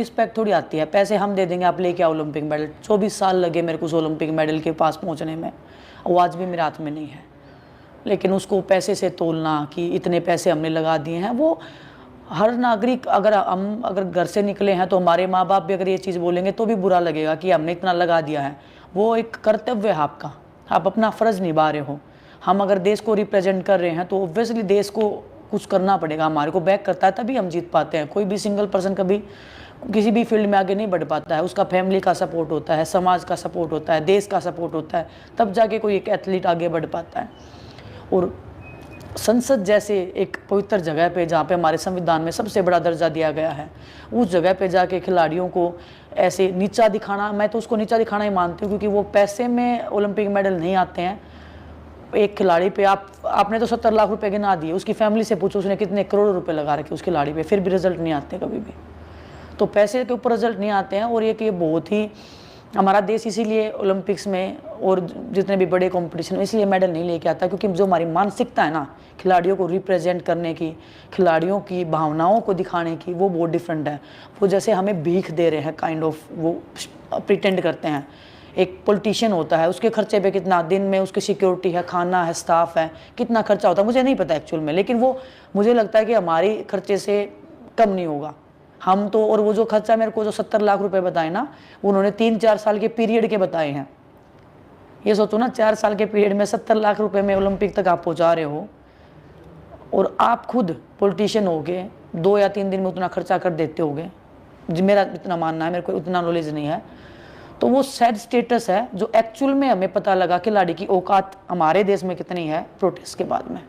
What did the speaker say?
Respect थोड़ी आती है, पैसे हम दे देंगे, आप लेके आओ ओलंपिक मेडल। 24 साल लगे मेरे को उस ओलंपिक मेडल के पास पहुंचने में, वो आज भी मेरे हाथ में नहीं है। लेकिन उसको पैसे से तोलना कि इतने पैसे हमने लगा दिए हैं, वो हर नागरिक, अगर घर से निकले हैं तो हमारे माँ बाप भी अगर ये चीज़ बोलेंगे तो भी बुरा लगेगा कि हमने इतना लगा दिया है। वो एक कर्तव्य है आपका, आप अपना फ़र्ज़ निभा रहे हो। हम अगर देश को रिप्रेजेंट कर रहे हैं तो ऑब्वियसली देश को कुछ करना पड़ेगा, हमारे को बैक करता है तभी हम जीत पाते हैं। कोई भी सिंगल पर्सन कभी किसी भी फील्ड में आगे नहीं बढ़ पाता है, उसका फैमिली का सपोर्ट होता है, समाज का सपोर्ट होता है, देश का सपोर्ट होता है, तब जाके कोई एक एथलीट आगे बढ़ पाता है। और संसद जैसे एक पवित्र जगह पे, जहाँ पे हमारे संविधान में सबसे बड़ा दर्जा दिया गया है, उस जगह पे जाके खिलाड़ियों को ऐसे नीचा दिखाना, मैं तो उसको नीचा दिखाना ही मानती हूँ, क्योंकि वो पैसे में ओलंपिक मेडल नहीं आते हैं। एक खिलाड़ी पे आपने तो 70 लाख रुपए गिना दिए, उसकी फैमिली से पूछो उसने कितने करोड़ रुपए लगा रखे उस खिलाड़ी पे, फिर भी रिजल्ट नहीं आते कभी भी। तो पैसे के ऊपर रिजल्ट नहीं आते हैं। और ये बहुत ही, हमारा देश इसीलिए ओलंपिक्स में और जितने भी बड़े कंपटीशन में इसलिए मेडल नहीं लेके आता, क्योंकि जो हमारी मानसिकता है ना खिलाड़ियों को रिप्रेजेंट करने की, खिलाड़ियों की भावनाओं को दिखाने की, वो बहुत डिफरेंट है। वो जैसे हमें भीख दे रहे हैं काइंड ऑफ, वो प्रिटेंड करते हैं। एक पॉलिटिशियन होता है, उसके खर्चे पे कितना, दिन में उसकी सिक्योरिटी है, खाना है, स्टाफ है, कितना खर्चा होता है मुझे नहीं पता एक्चुअल में, लेकिन वो मुझे लगता है कि हमारी खर्चे से कम नहीं होगा। हम तो, और वो जो खर्चा मेरे को जो 70 लाख रुपए बताए ना, उन्होंने 3-4 साल के पीरियड के बताए हैं। ये सोचो ना, 4 साल के पीरियड में 70 लाख रुपए में ओलंपिक तक आप पहुंचा रहे हो, और आप खुद पॉलिटिशियन हो गए 2 या 3 दिन में उतना खर्चा कर देते होगे, मेरा इतना मानना है, मेरे को उतना नॉलेज नहीं है। तो वो सैड स्टेटस है जो एक्चुअल में हमें पता लगा खिलाड़ी की औकात हमारे देश में कितनी है प्रोटेस्ट के बाद में।